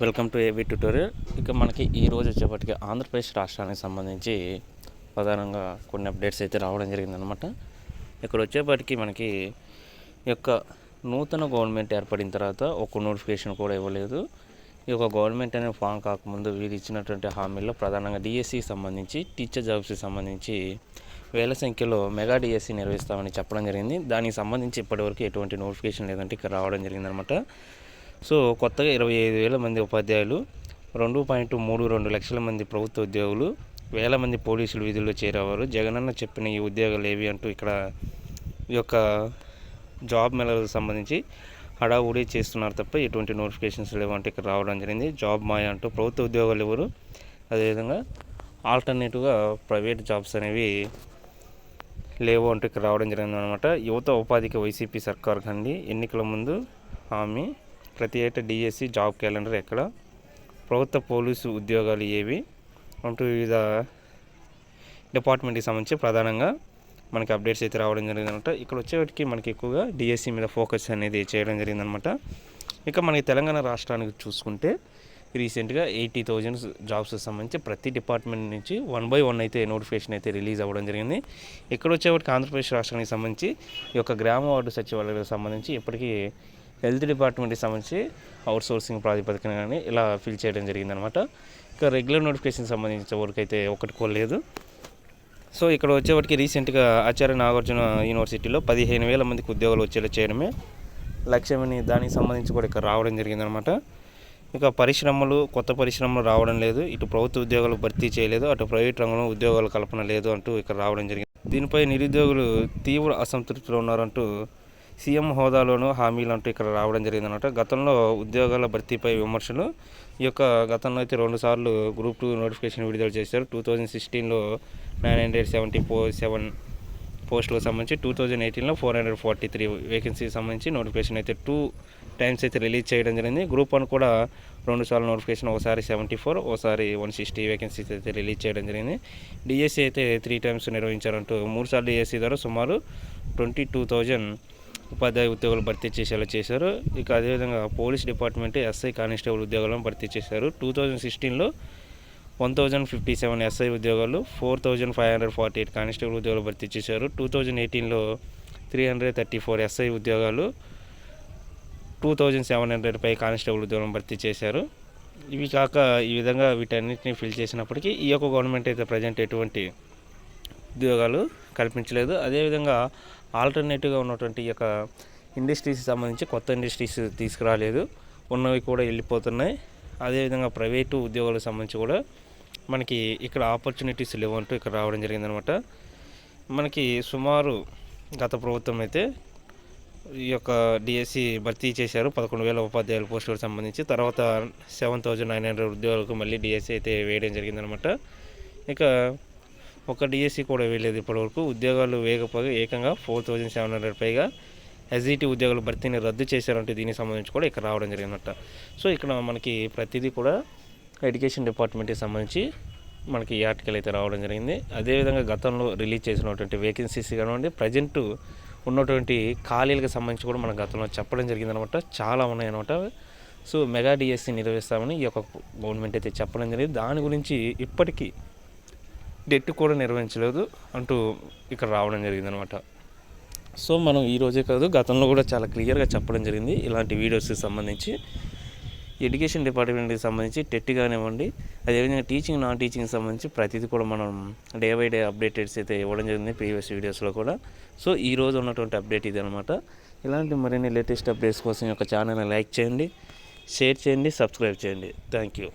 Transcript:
Welcome to AB tutorial. ఇక మనకి ఈరోజు వచ్చేప్పటికి ఆంధ్రప్రదేశ్ రాష్ట్రానికి సంబంధించి ప్రధానంగా కొన్ని అప్డేట్స్ అయితే రావడం జరిగిందనమాట. ఇక్కడ వచ్చేప్పటికి మనకి ఈ యొక్క నూతన గవర్నమెంట్ ఏర్పడిన తర్వాత ఒక నోటిఫికేషన్ కూడా ఇవ్వలేదు. ఈ యొక్క గవర్నమెంట్ అనేది ఫామ్ కాకముందు వీరు ఇచ్చినటువంటి హామీల్లో ప్రధానంగా డిఎస్సికి సంబంధించి టీచర్ జాబ్స్కి సంబంధించి వేల సంఖ్యలో మెగా డిఎస్సి నిర్వహిస్తామని చెప్పడం జరిగింది. దానికి సంబంధించి ఇప్పటివరకు ఎటువంటి నోటిఫికేషన్ లేదంటే ఇక్కడ రావడం జరిగిందనమాట. సో కొత్తగా 25,000 మంది ఉపాధ్యాయులు, 2.32 లక్షల మంది ప్రభుత్వ ఉద్యోగులు, వేల మంది పోలీసులు విధుల్లో చేరేవారు. జగనన్న చెప్పిన ఈ ఉద్యోగాలు ఏవి అంటూ ఇక్కడ ఈ యొక్క జాబ్ మేళలకు సంబంధించి హడావుడి చేస్తున్నారు తప్ప ఎటువంటి నోటిఫికేషన్స్ లేవంటే ఇక్కడ రావడం జరిగింది. జాబ్ మాయ అంటూ ప్రభుత్వ ఉద్యోగాలు ఎవరు, అదేవిధంగా ఆల్టర్నేటివ్గా ప్రైవేట్ జాబ్స్ అనేవి లేవు అంటూ ఇక్కడ రావడం జరిగింది అనమాట. యువత ఉపాధికి వైసీపీ సర్కార్ కండి ఎన్నికల ముందు హామీ, ప్రతి ఏటా డిఎస్సి జాబ్ క్యాలెండర్ ఎక్కడ, ప్రభుత్వ పోలీసు ఉద్యోగాలు ఏవి అంటూ వివిధ డిపార్ట్మెంట్కి సంబంధించి ప్రధానంగా మనకి అప్డేట్స్ అయితే రావడం జరిగిందనమాట. ఇక్కడ వచ్చేటికి మనకి ఎక్కువగా డిఎస్సి మీద ఫోకస్ అనేది చేయడం జరిగిందనమాట. ఇక మనకి తెలంగాణ రాష్ట్రానికి చూసుకుంటే రీసెంట్గా 80,000 జాబ్స్ సంబంధించి ప్రతి డిపార్ట్మెంట్ నుంచి 1 by 1 అయితే నోటిఫికేషన్ అయితే రిలీజ్ అవ్వడం జరిగింది. ఇక్కడ వచ్చేవాటికి ఆంధ్రప్రదేశ్ రాష్ట్రానికి సంబంధించి ఈ యొక్క గ్రామ వార్డు సచివాలయాలకు సంబంధించి ఇప్పటికీ హెల్త్ డిపార్ట్మెంట్కి సంబంధించి అవుట్సోర్సింగ్ ప్రాతిపదికన కానీ ఇలా ఫిల్ చేయడం జరిగిందనమాట. ఇక రెగ్యులర్ నోటిఫికేషన్ సంబంధించిన వరకు అయితే ఒకటి కూడా లేదు. సో ఇక్కడ వచ్చేవాటికి రీసెంట్గా ఆచార్య నాగార్జున యూనివర్సిటీలో 15,000 మందికి ఉద్యోగాలు వచ్చేలా చేయడమే లక్ష్యమని దానికి సంబంధించి కూడా ఇక్కడ రావడం జరిగిందనమాట. ఇక కొత్త పరిశ్రమలు రావడం లేదు, ఇటు ప్రభుత్వ ఉద్యోగాలు భర్తీ చేయలేదు, అటు ప్రైవేట్ రంగంలో ఉద్యోగాల కల్పన లేదు అంటూ ఇక్కడ రావడం జరిగింది. దీనిపై నిరుద్యోగులు తీవ్ర అసంతృప్తిలో ఉన్నారంటూ సీఎం హోదాలోనూ హామీలు అంటూ ఇక్కడ రావడం జరిగిందనమాట. గతంలో ఉద్యోగాల భర్తీపై విమర్శలు. ఈ యొక్క గతంలో అయితే 2 సార్లు గ్రూప్ 2 నోటిఫికేషన్ విడుదల చేశారు. 2016లో 977 పోస్టులకు సంబంధించి, 2018లో 443 వేకెన్సీకి సంబంధించి నోటిఫికేషన్ అయితే 2 times అయితే రిలీజ్ చేయడం జరిగింది. గ్రూప్ 1 కూడా 2 సార్లు నోటిఫికేషన్, ఒకసారి 74, ఒకసారి 160 వేకెన్సీస్ అయితే రిలీజ్ చేయడం జరిగింది. డిఎస్సి అయితే 3 times నిర్వహించారంటూ 3 సార్లు డిఎస్సి ద్వారా సుమారు 22,000 ఉపాధ్యాయ ఉద్యోగాలు భర్తీ చేసేలా చేశారు. ఇక అదేవిధంగా పోలీస్ డిపార్ట్మెంట్ ఎస్ఐ కానిస్టేబుల్ ఉద్యోగాలను భర్తీ చేశారు. 2016లో 1,057 ఎస్ఐ ఉద్యోగాలు, 4,548 కానిస్టేబుల్ ఉద్యోగాలు భర్తీ చేశారు. 2018లో 334 ఎస్ఐ ఉద్యోగాలు, 2,700 కానిస్టేబుల్ ఉద్యోగాలను భర్తీ చేశారు. ఇవి కాక ఈ విధంగా వీటన్నిటిని ఫిల్ చేసినప్పటికీ ఈ యొక్క గవర్నమెంట్ అయితే ప్రజెంట్ ఎటువంటి ఉద్యోగాలు కల్పించలేదు. అదేవిధంగా ఆల్టర్నేటివ్గా ఉన్నటువంటి ఈ యొక్క ఇండస్ట్రీస్కి సంబంధించి కొత్త ఇండస్ట్రీస్ తీసుకురాలేదు, ఉన్నవి కూడా వెళ్ళిపోతున్నాయి. అదేవిధంగా ప్రైవేటు ఉద్యోగాలకు సంబంధించి కూడా మనకి ఇక్కడ ఆపర్చునిటీస్ లేవంటూ ఇక్కడ రావడం జరిగిందనమాట. మనకి సుమారు గత ప్రభుత్వం అయితే ఈ యొక్క డిఎస్సి భర్తీ చేశారు 11,000 ఉపాధ్యాయుల పోస్టులకు సంబంధించి. తర్వాత 7,900 ఉద్యోగాలకు మళ్ళీ డిఎస్సి అయితే వేయడం జరిగిందనమాట. ఇక ఒక డిఎస్సి కూడా వేయలేదు ఇప్పటివరకు. ఉద్యోగాలు వేయకపోగా ఏకంగా 4,700 పైగా ఎస్జిటి ఉద్యోగాల భర్తీని రద్దు చేశారంటే దీనికి సంబంధించి కూడా ఇక్కడ రావడం జరిగిందన్నమాట. సో ఇక్కడ మనకి ప్రతిదీ కూడా ఎడ్యుకేషన్ డిపార్ట్మెంట్కి సంబంధించి మనకి ఈ ఆర్టికల్ అయితే రావడం జరిగింది. అదేవిధంగా గతంలో రిలీజ్ చేసినటువంటి వేకెన్సీస్ కానివ్వండి, ప్రజెంట్ ఉన్నటువంటి ఖాళీలకు సంబంధించి కూడా మన గతంలో చెప్పడం జరిగిందనమాట. చాలా ఉన్నాయన్నమాట. సో మెగా డిఎస్సి నిర్వహిస్తామని ఈ యొక్క గవర్నమెంట్ అయితే చెప్పడం జరిగింది. దాని గురించి ఇప్పటికీ డెట్ కూడా నిర్వహించలేదు అంటూ ఇక్కడ రావడం జరిగిందనమాట. సో మనం ఈరోజే కాదు గతంలో కూడా చాలా క్లియర్గా చెప్పడం జరిగింది ఇలాంటి వీడియోస్కి సంబంధించి. ఎడ్యుకేషన్ డిపార్ట్మెంట్కి సంబంధించి టెట్ కానివ్వండి, అదేవిధంగా టీచింగ్ నాన్ టీచింగ్కి సంబంధించి ప్రతిదీ కూడా మనం డే బై డే అప్డేటెడ్స్ అయితే ఇవ్వడం జరిగింది ప్రీవియస్ వీడియోస్లో కూడా. సో ఈరోజు ఉన్నటువంటి అప్డేట్ ఇది అనమాట. ఇలాంటి మరిన్ని లేటెస్ట్ అప్డేట్స్ కోసం ఈ యొక్క ఛానల్ని లైక్ చేయండి, షేర్ చేయండి, సబ్స్క్రైబ్ చేయండి. Thank you.